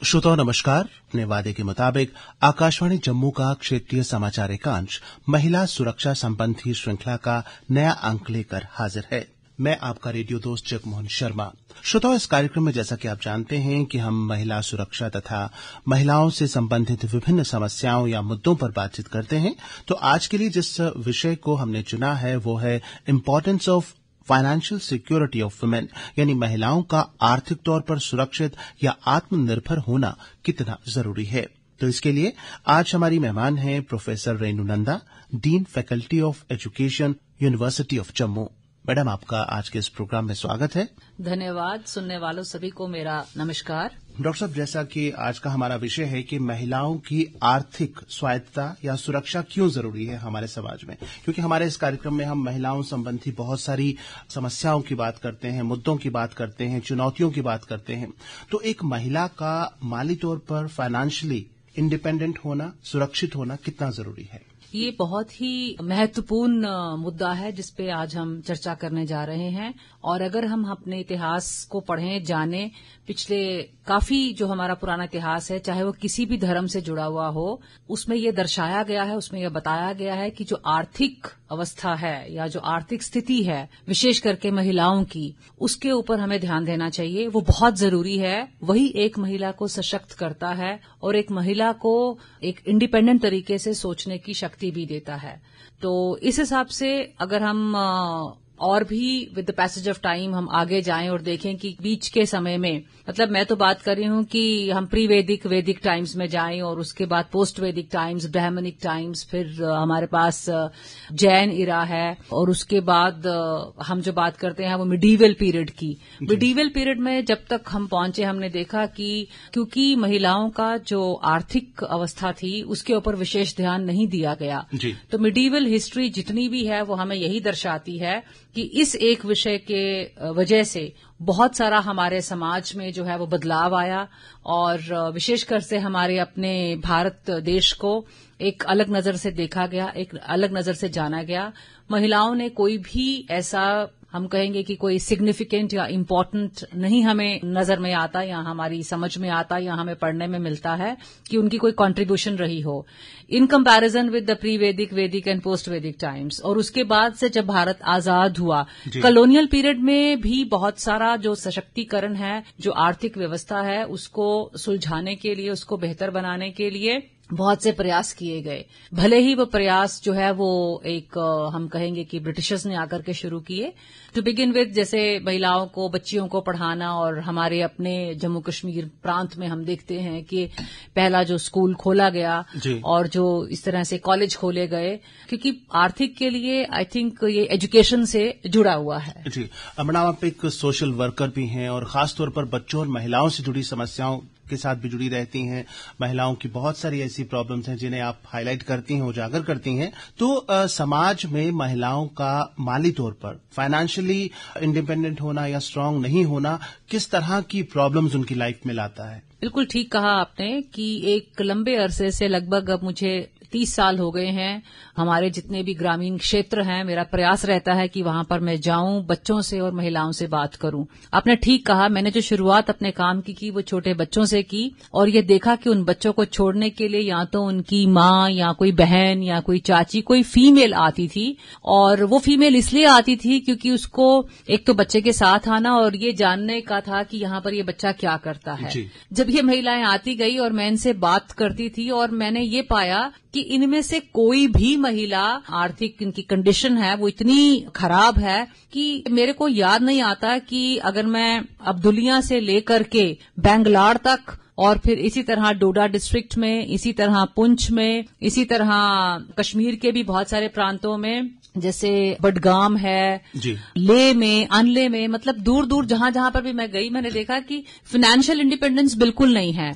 श्रोताओं नमस्कार। अपने वादे के मुताबिक आकाशवाणी जम्मू का क्षेत्रीय समाचार एकांश महिला सुरक्षा संबंधी श्रृंखला का नया अंक लेकर हाजिर है। मैं आपका रेडियो दोस्त जगमोहन शर्मा। श्रोताओं, इस कार्यक्रम में जैसा कि आप जानते हैं कि हम महिला सुरक्षा तथा महिलाओं से संबंधित विभिन्न समस्याओं या मुद्दों पर बातचीत करते हैं। तो आज के लिए जिस विषय को हमने चुना है वो है importance of financial security of women, यानी महिलाओं का आर्थिक तौर पर सुरक्षित या आत्मनिर्भर होना कितना जरूरी है। तो इसके लिए आज हमारी मेहमान हैं professor Renu Nanda, dean faculty of education, university of Jammu. Madam, आपका आज के इस प्रोग्राम में स्वागत है। धन्यवाद। सुनने वालों सभी को मेरा नमस्कार। डॉक्टर साहब, जैसा कि आज का हमारा विषय है कि महिलाओं की आर्थिक स्वायत्तता या सुरक्षा क्यों जरूरी है हमारे समाज में, क्योंकि हमारे इस कार्यक्रम में हम महिलाओं संबंधी बहुत सारी समस्याओं की बात करते हैं, मुद्दों की बात करते हैं, चुनौतियों की बात करते हैं। तो एक महिला का माली तौर पर फाइनेंशियली इंडिपेंडेंट होना, सुरक्षित होना कितना जरूरी है? ये बहुत ही महत्वपूर्ण मुद्दा है जिस पे आज हम चर्चा करने जा रहे हैं। और अगर हम अपने इतिहास को पढ़ें, जानें, पिछले काफी जो हमारा पुराना इतिहास है, चाहे वो किसी भी धर्म से जुड़ा हुआ हो, उसमें ये दर्शाया गया है, उसमें यह बताया गया है कि जो आर्थिक अवस्था है या जो आर्थिक स्थिति है, विशेष करके महिलाओं की, उसके ऊपर हमें ध्यान देना चाहिए। वो बहुत जरूरी है। वही एक महिला को सशक्त करता है और एक महिला को एक इंडिपेंडेंट तरीके से सोचने की शक्ति भी देता है। तो इस हिसाब से अगर हम और भी with the passage of time हम आगे जाएं और देखें कि बीच के समय में, मतलब मैं तो बात कर रही हूं कि हम प्री वैदिक, वैदिक टाइम्स में जाएं और उसके बाद पोस्ट वैदिक टाइम्स, ब्राह्मणिक टाइम्स, फिर हमारे पास जैन इरा है, और उसके बाद हम जो बात करते हैं वो मिडीवल पीरियड की। मिडीवल पीरियड में जब तक हम पहुंचे, हमने देखा कि क्योंकि महिलाओं का जो आर्थिक अवस्था थी उसके ऊपर विशेष ध्यान नहीं दिया गया। तो मिडीवल हिस्ट्री जितनी भी है वो हमें यही दर्शाती है कि इस एक विषय के वजह से बहुत सारा हमारे समाज में जो है वो बदलाव आया और विशेषकर से हमारे अपने भारत देश को एक अलग नजर से देखा गया, एक अलग नजर से जाना गया। महिलाओं ने कोई भी ऐसा, हम कहेंगे कि कोई सिग्निफिकेंट या इम्पोर्टेंट नहीं हमें नजर में आता या हमारी समझ में आता या हमें पढ़ने में मिलता है कि उनकी कोई कंट्रीब्यूशन रही हो इन कंपैरिजन विद द प्री वैदिक, वैदिक एंड पोस्ट वैदिक टाइम्स। और उसके बाद से जब भारत आजाद हुआ, कॉलोनियल पीरियड में भी बहुत सारा जो सशक्तिकरण है, जो आर्थिक व्यवस्था है, उसको सुलझाने के लिए, उसको बेहतर बनाने के लिए बहुत से प्रयास किए गए। भले ही वो प्रयास जो है वो एक हम कहेंगे कि ब्रिटिशर्स ने आकर के शुरू किए। टू बिगिन विद, जैसे महिलाओं को, बच्चियों को पढ़ाना, और हमारे अपने जम्मू कश्मीर प्रांत में हम देखते हैं कि पहला जो स्कूल खोला गया और जो इस तरह से कॉलेज खोले गए, क्योंकि आर्थिक के लिए आई थिंक ये एजुकेशन से जुड़ा हुआ है। जी मैडम, आप एक सोशल वर्कर भी हैं और खासतौर पर बच्चों और महिलाओं से जुड़ी समस्याओं के साथ भी जुड़ी रहती हैं। महिलाओं की बहुत सारी ऐसी प्रॉब्लम्स हैं जिन्हें आप हाईलाइट करती हैं, उजागर करती हैं। तो समाज में महिलाओं का माली तौर पर फाइनेंशियली इंडिपेंडेंट होना या स्ट्रांग नहीं होना किस तरह की प्रॉब्लम्स उनकी लाइफ में लाता है? बिल्कुल ठीक कहा आपने कि एक लंबे अरसे से, लगभग अब मुझे 30 साल हो गए हैं, हमारे जितने भी ग्रामीण क्षेत्र हैं, मेरा प्रयास रहता है कि वहां पर मैं जाऊं, बच्चों से और महिलाओं से बात करूं। आपने ठीक कहा, मैंने जो शुरुआत अपने काम की वो छोटे बच्चों से की और ये देखा कि उन बच्चों को छोड़ने के लिए या तो उनकी माँ या कोई बहन या कोई चाची, कोई फीमेल आती थी। और वो फीमेल इसलिए आती थी क्योंकि उसको एक तो बच्चे के साथ आना और ये जानने का था कि यहाँ पर ये बच्चा क्या करता है। जब ये महिलाएं आती गई और मैं इनसे बात करती थी और मैंने ये पाया कि इनमें से कोई भी महिला, आर्थिक इनकी कंडीशन है वो इतनी खराब है कि मेरे को याद नहीं आता कि अगर मैं अब्दुलिया से लेकर के बैंगलोर तक और फिर इसी तरह डोडा डिस्ट्रिक्ट में, इसी तरह पुंछ में, इसी तरह कश्मीर के भी बहुत सारे प्रांतों में, जैसे बडगाम है, ले में, अनले में, मतलब दूर दूर जहां जहां पर भी मैं गई, मैंने देखा कि फाइनेंशियल इंडिपेंडेंस बिल्कुल नहीं है।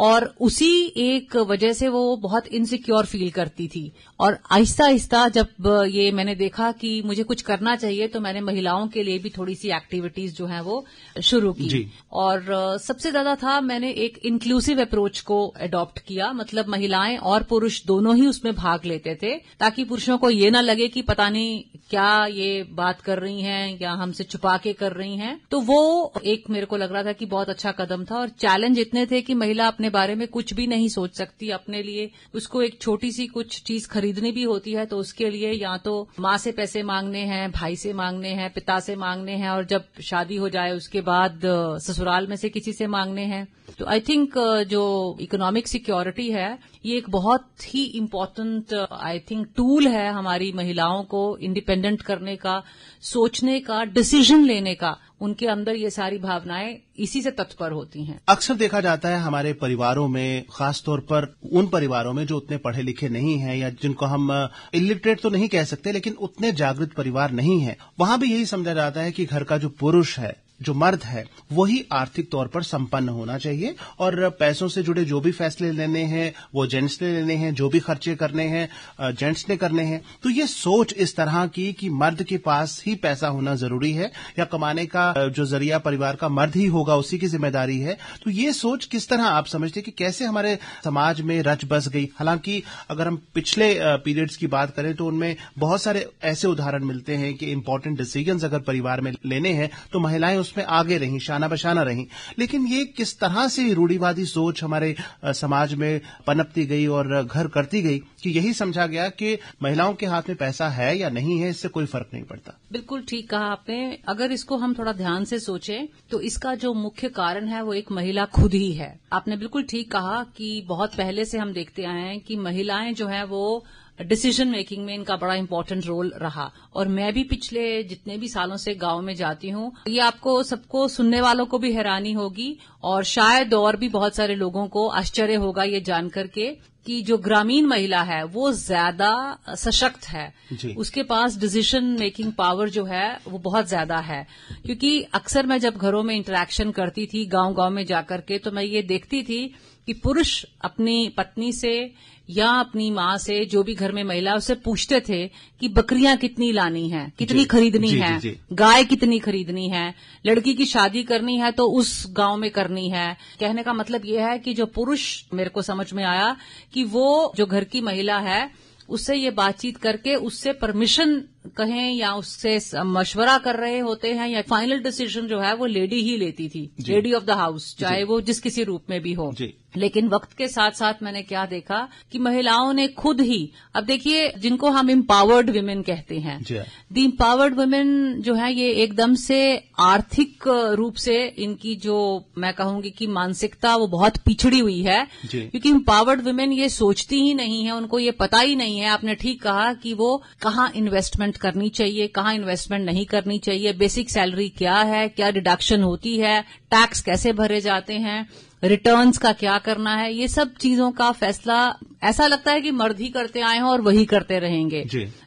और उसी एक वजह से वो बहुत इनसिक्योर फील करती थी। और आहिस्ता आहिस्ता जब ये मैंने देखा कि मुझे कुछ करना चाहिए, तो मैंने महिलाओं के लिए भी थोड़ी सी एक्टिविटीज जो हैं वो शुरू की। और सबसे ज्यादा था, मैंने एक इंक्लूसिव अप्रोच को अडॉप्ट किया, मतलब महिलाएं और पुरुष दोनों ही उसमें भाग लेते थे, ताकि पुरुषों को ये ना लगे कि पता नहीं क्या ये बात कर रही हैं या हमसे छुपा के कर रही हैं। तो वो एक मेरे को लग रहा था कि बहुत अच्छा कदम था। और चैलेंज इतने थे कि महिला अपने बारे में कुछ भी नहीं सोच सकती अपने लिए, उसको एक छोटी सी कुछ चीज खरीदनी भी होती है तो उसके लिए या तो माँ से पैसे मांगने हैं, भाई से मांगने हैं, पिता से मांगने हैं, और जब शादी हो जाए उसके बाद ससुराल में से किसी से मांगने हैं। तो आई थिंक जो इकोनॉमिक सिक्योरिटी है ये एक बहुत ही इम्पोर्टेंट आई थिंक टूल है हमारी महिलाओं को इंडिपेंडेंट करने का, सोचने का, डिसीजन लेने का। उनके अंदर ये सारी भावनाएं इसी से तत्पर होती हैं। अक्सर देखा जाता है हमारे परिवारों में, खासतौर पर उन परिवारों में जो उतने पढ़े लिखे नहीं हैं या जिनको हम इलिटरेट तो नहीं कह सकते, लेकिन उतने जागृत परिवार नहीं है, वहां भी यही समझा जाता है कि घर का जो पुरुष है, जो मर्द है, वही आर्थिक तौर पर संपन्न होना चाहिए और पैसों से जुड़े जो भी फैसले लेने हैं वो जेंट्स ने लेने हैं, जो भी खर्चे करने हैं जेंट्स ने करने हैं। तो ये सोच इस तरह की कि मर्द के पास ही पैसा होना जरूरी है या कमाने का जो जरिया परिवार का मर्द ही होगा, उसी की जिम्मेदारी है। तो ये सोच किस तरह आप समझते हैं कि कैसे हमारे समाज में रच बस गई? हालांकि अगर हम पिछले पीरियड्स की बात करें तो उनमें बहुत सारे ऐसे उदाहरण मिलते हैं कि इंपॉर्टेंट डिसीजंस अगर परिवार में लेने हैं तो महिलाएं उसमें आगे रहीं, शाना बशाना रहीं। लेकिन ये किस तरह से रूढ़िवादी सोच हमारे समाज में पनपती गई और घर करती गई कि यही समझा गया कि महिलाओं के हाथ में पैसा है या नहीं है, इससे कोई फर्क नहीं पड़ता। बिल्कुल ठीक कहा आपने। अगर इसको हम थोड़ा ध्यान से सोचें तो इसका जो मुख्य कारण है वो एक महिला खुद ही है। आपने बिल्कुल ठीक कहा कि बहुत पहले से हम देखते आए हैं कि महिलाएं जो है वो डिसीजन मेकिंग में इनका बड़ा इंपॉर्टेंट रोल रहा। और मैं भी पिछले जितने भी सालों से गांव में जाती हूँ, ये आपको सबको सुनने वालों को भी हैरानी होगी और शायद और भी बहुत सारे लोगों को आश्चर्य होगा ये जानकर के कि जो ग्रामीण महिला है वो ज्यादा सशक्त है, उसके पास डिसीजन मेकिंग पावर जो है वो बहुत ज्यादा है। क्योंकि अक्सर मैं जब घरों में इंटरेक्शन करती थी गांव-गांव में जाकर के, तो मैं ये देखती थी कि पुरुष अपनी पत्नी से या अपनी माँ से, जो भी घर में महिला, उससे पूछते थे कि बकरियां कितनी लानी है, कितनी खरीदनी है, गाय कितनी खरीदनी है, लड़की की शादी करनी है तो उस गांव में करनी है। कहने का मतलब ये है कि जो पुरुष, मेरे को समझ में आया कि वो जो घर की महिला है उससे ये बातचीत करके उससे परमिशन कहें या उससे मशवरा कर रहे होते हैं, या फाइनल डिसीजन जो है वो लेडी ही लेती थी, लेडी ऑफ द हाउस, चाहे वो जिस किसी रूप में भी हो। लेकिन वक्त के साथ साथ मैंने क्या देखा कि महिलाओं ने खुद ही, अब देखिए जिनको हम एम्पावर्ड वुमेन कहते हैं, द एम्पावर्ड वुमेन जो है ये एकदम से आर्थिक रूप से इनकी जो मैं कहूंगी कि मानसिकता वो बहुत पिछड़ी हुई है। क्योंकि एम्पावर्ड वुमेन ये सोचती ही नहीं है, उनको ये पता ही नहीं है, आपने ठीक कहा, कि वो कहाँ इन्वेस्टमेंट करनी चाहिए, कहाँ इन्वेस्टमेंट नहीं करनी चाहिए, बेसिक सैलरी क्या है, क्या डिडक्शन होती है, टैक्स कैसे भरे जाते हैं, रिटर्न्स का क्या करना है, ये सब चीजों का फैसला ऐसा लगता है कि मर्द ही करते आए हैं और वही करते रहेंगे।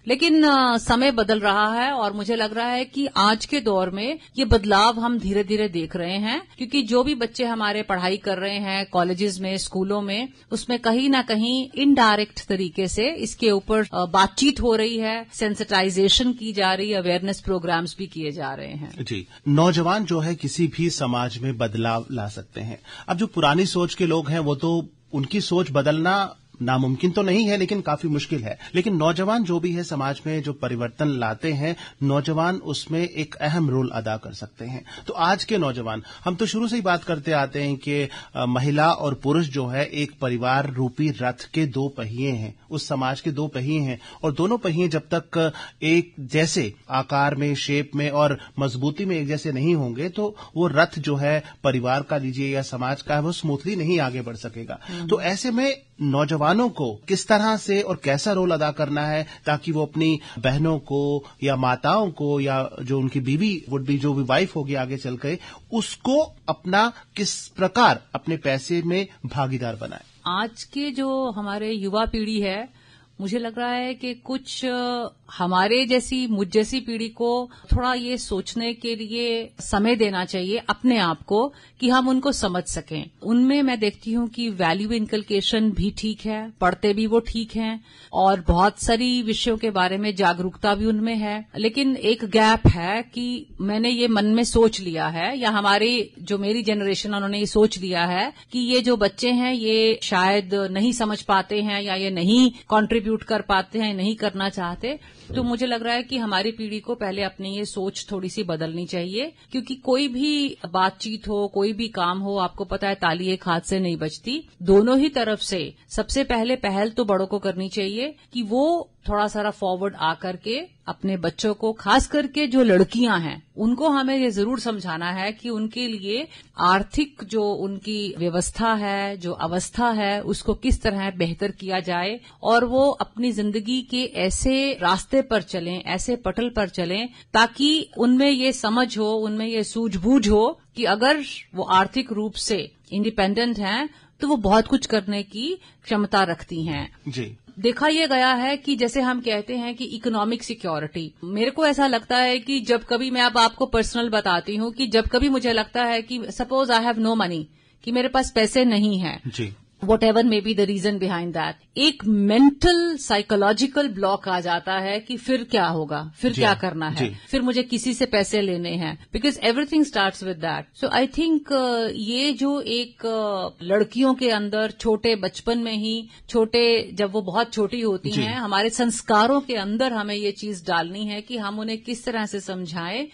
लेकिन समय बदल रहा है और मुझे लग रहा है कि आज के दौर में ये बदलाव हम धीरे धीरे देख रहे हैं। क्योंकि जो भी बच्चे हमारे पढ़ाई कर रहे हैं कॉलेजेस में, स्कूलों में, उसमें कहीं ना कहीं इनडायरेक्ट तरीके से इसके ऊपर बातचीत हो रही है, सेंसिटाइजेशन की जा रही है, अवेयरनेस प्रोग्राम्स भी किए जा रहे हैं। जी, नौजवान जो है किसी भी समाज में बदलाव ला सकते हैं। अब जो पुरानी सोच के लोग हैं वो तो, उनकी सोच बदलना नामुमकिन तो नहीं है लेकिन काफी मुश्किल है। लेकिन नौजवान जो भी है समाज में जो परिवर्तन लाते हैं, नौजवान उसमें एक अहम रोल अदा कर सकते हैं। तो आज के नौजवान, हम तो शुरू से ही बात करते आते हैं कि महिला और पुरुष जो है एक परिवार रूपी रथ के दो पहिए हैं, उस समाज के दो पहिए हैं। और दोनों पहिए जब तक एक जैसे आकार में, शेप में और मजबूती में एक जैसे नहीं होंगे तो वो रथ जो है परिवार का लीजिए या समाज का है, वो स्मूथली नहीं आगे बढ़ सकेगा। तो ऐसे में नौजवानों को किस तरह से और कैसा रोल अदा करना है ताकि वो अपनी बहनों को या माताओं को या जो उनकी बीवी वुड बी, जो भी वाइफ होगी आगे चल के, उसको अपना किस प्रकार अपने पैसे में भागीदार बनाए? आज के जो हमारे युवा पीढ़ी है मुझे लग रहा है कि कुछ मुझ जैसी पीढ़ी को थोड़ा ये सोचने के लिए समय देना चाहिए अपने आप को कि हम उनको समझ सकें। उनमें मैं देखती हूँ कि वैल्यू इनकलकेशन भी ठीक है, पढ़ते भी वो ठीक हैं और बहुत सारी विषयों के बारे में जागरूकता भी उनमें है। लेकिन एक गैप है कि मैंने ये मन में सोच लिया है, या मेरी जनरेशन उन्होंने ये सोच लिया है कि ये जो बच्चे हैं ये शायद नहीं समझ पाते हैं या ये नहीं कंट्रीब्यूट कर पाते हैं, नहीं करना चाहते। तो मुझे लग रहा है कि हमारी पीढ़ी को पहले अपनी ये सोच थोड़ी सी बदलनी चाहिए, क्योंकि कोई भी बातचीत हो, कोई भी काम हो, आपको पता है ताली एक हाथ से नहीं बजती। दोनों ही तरफ से सबसे पहले पहल तो बड़ों को करनी चाहिए कि वो थोड़ा सारा फॉरवर्ड आकर के अपने बच्चों को, खास करके जो लड़कियां हैं, उनको हमें ये जरूर समझाना है कि उनके लिए आर्थिक जो उनकी व्यवस्था है, जो अवस्था है, उसको किस तरह बेहतर किया जाए और वो अपनी जिंदगी के ऐसे रास्ते पर चलें, ऐसे पटल पर चलें ताकि उनमें ये समझ हो, उनमें ये सूझबूझ हो कि अगर वो आर्थिक रूप से इंडिपेंडेंट हैं तो वो बहुत कुछ करने की क्षमता रखती हैं। जी। देखा यह गया है कि जैसे हम कहते हैं कि इकोनॉमिक सिक्योरिटी, मेरे को ऐसा लगता है कि जब कभी, मैं अब आपको पर्सनल बताती हूँ कि जब कभी मुझे लगता है कि suppose I have no money, कि मेरे पास पैसे नहीं है, जी, whatever may be the reason behind that, एक मेंटल साइकोलॉजिकल ब्लॉक आ जाता है कि फिर क्या होगा, फिर क्या करना है, फिर मुझे किसी से पैसे लेने हैं, because everything starts with that. So I think ये जो एक लड़कियों के अंदर छोटे बचपन में ही, जब वो बहुत छोटी होती हैं, हमारे संस्कारों के अंदर हमें ये चीज डालनी है कि हम उन्हें किस तरह से समझाएं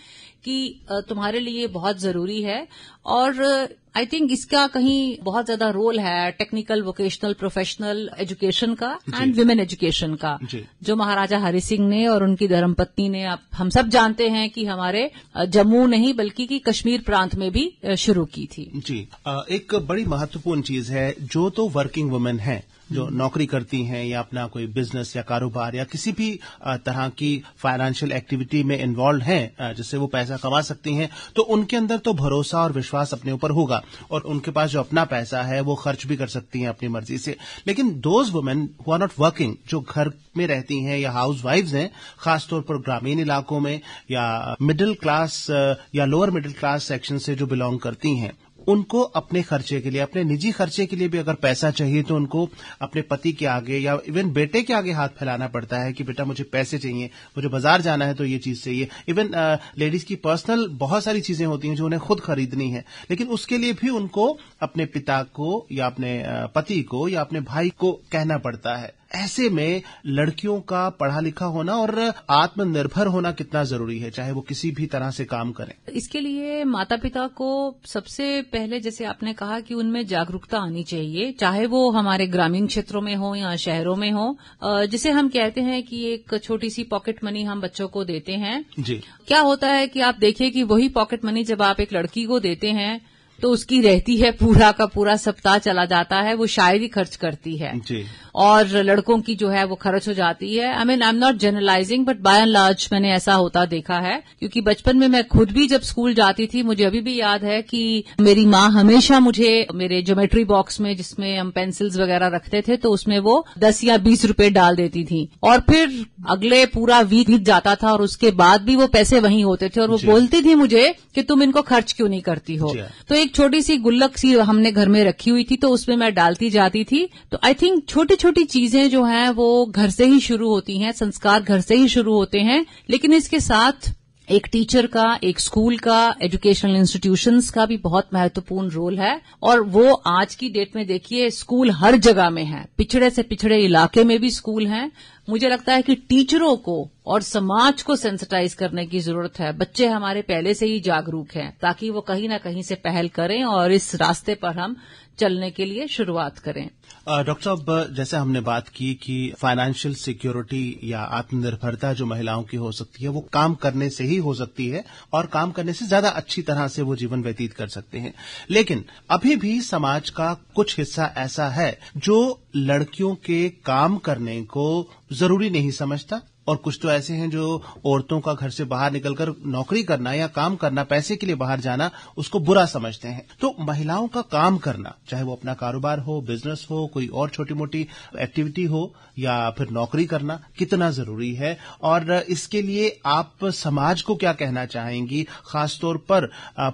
कि तुम्हारे लिए बहुत जरूरी है। और आई थिंक इसका कहीं बहुत ज्यादा रोल है टेक्निकल, वोकेशनल, प्रोफेशनल एजुकेशन का एंड विमेन एजुकेशन का, जो महाराजा हरि सिंह ने और उनकी धर्मपत्नी ने, हम सब जानते हैं कि हमारे जम्मू नहीं बल्कि कि कश्मीर प्रांत में भी शुरू की थी। जी, एक बड़ी महत्वपूर्ण चीज है, जो तो वर्किंग वुमेन है, जो नौकरी करती हैं या अपना कोई बिजनेस या कारोबार या किसी भी तरह की फाइनेंशियल एक्टिविटी में इन्वॉल्व हैं, जिससे वो पैसा कमा सकती हैं, तो उनके अंदर तो भरोसा और विश्वास अपने ऊपर होगा और उनके पास जो अपना पैसा है वो खर्च भी कर सकती हैं अपनी मर्जी से। लेकिन those women who are not working, जो घर में रहती हैं या हाउस वाइफ्स हैं, खासतौर पर ग्रामीण इलाकों में या मिडिल क्लास या लोअर मिडिल क्लास सेक्शन से जो बिलोंग करती हैं, उनको अपने खर्चे के लिए, अपने निजी खर्चे के लिए भी अगर पैसा चाहिए तो उनको अपने पति के आगे या इवन बेटे के आगे हाथ फैलाना पड़ता है कि बेटा मुझे पैसे चाहिए, मुझे बाजार जाना है तो ये चीज चाहिए। इवन लेडीज की पर्सनल बहुत सारी चीजें होती हैं जो उन्हें खुद खरीदनी है, लेकिन उसके लिए भी उनको अपने पिता को या अपने पति को या अपने भाई को कहना पड़ता है। ऐसे में लड़कियों का पढ़ा लिखा होना और आत्मनिर्भर होना कितना जरूरी है, चाहे वो किसी भी तरह से काम करें। इसके लिए माता पिता को सबसे पहले, जैसे आपने कहा, कि उनमें जागरूकता आनी चाहिए, चाहे वो हमारे ग्रामीण क्षेत्रों में हो या शहरों में हो। जिसे हम कहते हैं कि एक छोटी सी पॉकेट मनी हम बच्चों को देते हैं। जी। क्या होता है कि आप देखिए कि वही पॉकेट मनी जब आप एक लड़की को देते हैं तो उसकी रहती है, पूरा का पूरा सप्ताह चला जाता है, वो शायद ही खर्च करती है। जी। और लड़कों की जो है वो खर्च हो जाती है। I mean, I am not generalizing, but by and large मैंने ऐसा होता देखा है, क्योंकि बचपन में मैं खुद भी जब स्कूल जाती थी, मुझे अभी भी याद है कि मेरी माँ हमेशा मुझे मेरे ज्योमेट्री बॉक्स में, जिसमें हम पेंसिल्स वगैरह रखते थे, तो उसमें वो 10 या 20 रुपए डाल देती थी और फिर अगले पूरा वीक बीत जाता था और उसके बाद भी वो पैसे वहीं होते थे और वो बोलती थी मुझे कि तुम इनको खर्च क्यों नहीं करती हो। तो एक छोटी सी गुल्लक सी हमने घर में रखी हुई थी, तो उसमें मैं डालती जाती थी। तो आई थिंक छोटी छोटी चीजें जो हैं वो घर से ही शुरू होती हैं, संस्कार घर से ही शुरू होते हैं। लेकिन इसके साथ एक टीचर का, एक स्कूल का, एजुकेशनल इंस्टीट्यूशंस का भी बहुत महत्वपूर्ण रोल है। और वो आज की डेट में देखिए, स्कूल हर जगह में है, पिछड़े से पिछड़े इलाके में भी स्कूल हैं। मुझे लगता है कि टीचरों को और समाज को सेंसिटाइज करने की जरूरत है। बच्चे हमारे पहले से ही जागरूक हैं, ताकि वो कहीं ना कहीं से पहल करें और इस रास्ते पर हम चलने के लिए शुरुआत करें। डॉक्टर साहब, जैसे हमने बात की कि फाइनेंशियल सिक्योरिटी या आत्मनिर्भरता जो महिलाओं की हो सकती है वो काम करने से ही हो सकती है और काम करने से ज्यादा अच्छी तरह से वो जीवन व्यतीत कर सकते हैं। लेकिन अभी भी समाज का कुछ हिस्सा ऐसा है जो लड़कियों के काम करने को जरूरी नहीं समझता और कुछ तो ऐसे हैं जो औरतों का घर से बाहर निकलकर नौकरी करना या काम करना, पैसे के लिए बाहर जाना, उसको बुरा समझते हैं। तो महिलाओं का काम करना, चाहे वो अपना कारोबार हो, बिजनेस हो, कोई और छोटी मोटी एक्टिविटी हो या फिर नौकरी करना, कितना जरूरी है और इसके लिए आप समाज को क्या कहना चाहेंगी, खासतौर पर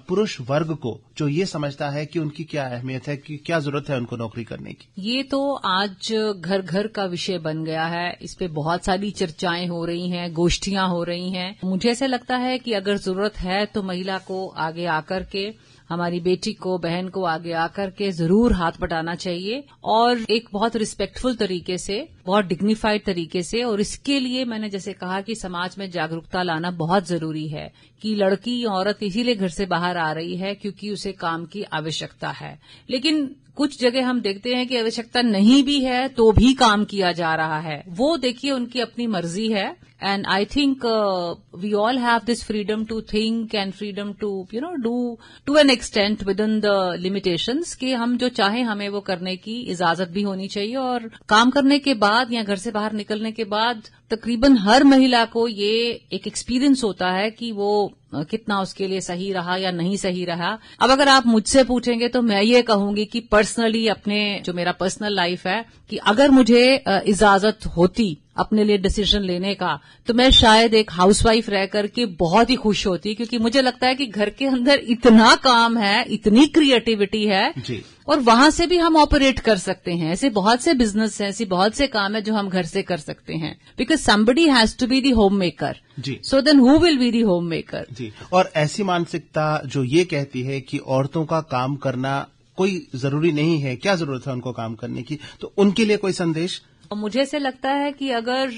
पुरुष वर्ग को जो ये समझता है कि उनकी क्या अहमियत है, कि क्या जरूरत है उनको नौकरी करने की? ये तो आज घर घर का विषय बन गया है। इस पे बहुत सारी चर्चाएं हो रही हैं, गोष्ठियां हो रही हैं। मुझे ऐसा लगता है कि अगर जरूरत है तो महिला को आगे आकर के, हमारी बेटी को, बहन को आगे आकर के जरूर हाथ बटाना चाहिए और एक बहुत रिस्पेक्टफुल तरीके से, बहुत डिग्निफाइड तरीके से। और इसके लिए मैंने जैसे कहा कि समाज में जागरूकता लाना बहुत जरूरी है कि लड़की, औरत इसीलिए घर से बाहर आ रही है क्योंकि उसे काम की आवश्यकता है। लेकिन कुछ जगह हम देखते हैं कि आवश्यकता नहीं भी है तो भी काम किया जा रहा है। वो देखिए उनकी अपनी मर्जी है। And I think we all have this freedom to think and freedom to, do to an extent within the limitations कि हम जो चाहें हमें वो करने की इजाजत भी होनी चाहिए। और काम करने के बाद या घर से बाहर निकलने के बाद तकरीबन हर महिला को ये एक एक्सपीरियंस होता है कि वो कितना उसके लिए सही रहा या नहीं सही रहा। अब अगर आप मुझसे पूछेंगे तो मैं ये कहूंगी कि पर्सनली, अपने जो मेरा पर्सनल लाइफ है, कि अगर मुझे इजाजत होती अपने लिए डिसीजन लेने का तो मैं शायद एक हाउसवाइफ रह करके बहुत ही खुश होती, क्योंकि मुझे लगता है कि घर के अंदर इतना काम है, इतनी क्रिएटिविटी है जी। और वहां से भी हम ऑपरेट कर सकते हैं। ऐसे बहुत से बिजनेस हैं, ऐसी बहुत से काम है जो हम घर से कर सकते हैं, because somebody has to be the home maker ji. So then who will be the home maker ji. और ऐसी मानसिकता जो ये कहती है कि औरतों का काम करना कोई जरूरी नहीं है, क्या जरूरत है उनको काम करने की, तो उनके लिए कोई संदेश? मुझे ऐसे लगता है कि अगर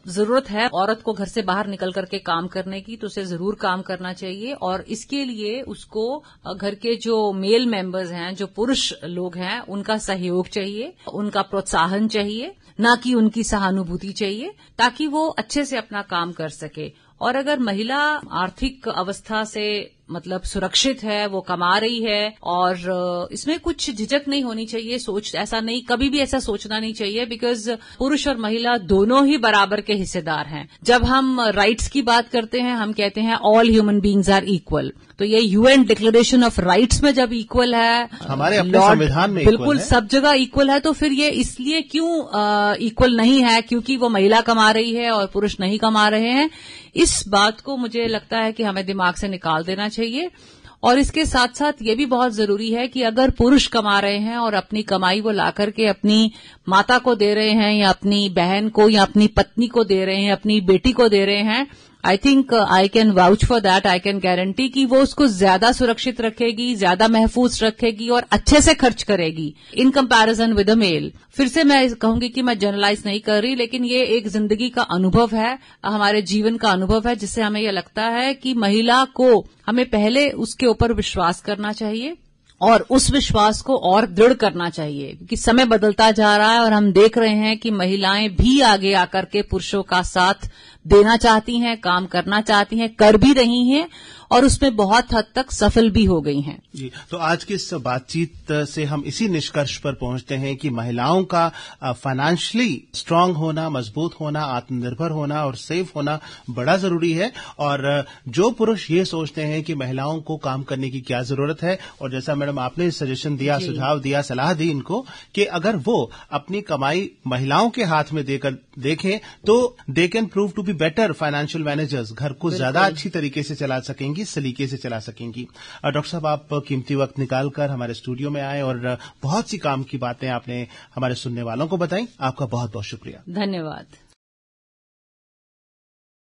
जरूरत है औरत को घर से बाहर निकल करके काम करने की तो उसे जरूर काम करना चाहिए। और इसके लिए उसको घर के जो मेल मेंबर्स हैं, जो पुरुष लोग हैं, उनका सहयोग चाहिए, उनका प्रोत्साहन चाहिए, ना कि उनकी सहानुभूति चाहिए, ताकि वो अच्छे से अपना काम कर सके। और अगर महिला आर्थिक अवस्था से मतलब सुरक्षित है, वो कमा रही है और इसमें कुछ झिझक नहीं होनी चाहिए, ऐसा नहीं, कभी भी ऐसा सोचना नहीं चाहिए, बिकॉज पुरुष और महिला दोनों ही बराबर के हिस्सेदार हैं। जब हम राइट्स की बात करते हैं, हम कहते हैं all human beings are equal. तो ये यूएन डिक्लेरेशन ऑफ राइट्स में जब इक्वल है, हमारे अपने संविधान में बिल्कुल सब जगह इक्वल है, तो फिर ये इसलिए क्यों इक्वल नहीं है क्योंकि वो महिला कमा रही है और पुरुष नहीं कमा रहे हैं? इस बात को मुझे लगता है कि हमें दिमाग से निकाल देना चाहिए। और इसके साथ साथ ये भी बहुत जरूरी है कि अगर पुरुष कमा रहे हैं और अपनी कमाई वो ला करके अपनी माता को दे रहे हैं या अपनी बहन को या अपनी पत्नी को दे रहे हैं, अपनी बेटी को दे रहे हैं, I think I can vouch for that, I can guarantee कि वो उसको ज्यादा सुरक्षित रखेगी, ज्यादा महफूज रखेगी और अच्छे से खर्च करेगी in comparison with a male. फिर से मैं कहूंगी कि मैं जनरलाइज नहीं कर रही, लेकिन ये एक जिंदगी का अनुभव है, हमारे जीवन का अनुभव है, जिससे हमें ये लगता है कि महिला को हमें पहले उसके ऊपर विश्वास करना चाहिए और उस विश्वास को और दृढ़ करना चाहिए, क्योंकि समय बदलता जा रहा है और हम देख रहे हैं कि महिलाएं भी आगे आकर के पुरुषों का साथ देना चाहती हैं, काम करना चाहती हैं, कर भी रही हैं और उसमें बहुत हद तक सफल भी हो गई हैं जी। तो आज की इस बातचीत से हम इसी निष्कर्ष पर पहुंचते हैं कि महिलाओं का फाइनेंशियली स्ट्रांग होना, मजबूत होना, आत्मनिर्भर होना और सेफ होना बड़ा जरूरी है। और जो पुरुष ये सोचते हैं कि महिलाओं को काम करने की क्या जरूरत है, और जैसा मैडम आपने सजेशन दिया, सुझाव दिया, सलाह दी इनको कि अगर वो अपनी कमाई महिलाओं के हाथ में देकर देखें तो they can prove to be better financial managers, घर को ज्यादा अच्छी तरीके से चला सकेंगी, सलीके से चला सकेंगी। डॉक्टर साहब, आप कीमती वक्त निकालकर हमारे स्टूडियो में आए और बहुत सी काम की बातें आपने हमारे सुनने वालों को बताई। आपका बहुत बहुत शुक्रिया। धन्यवाद।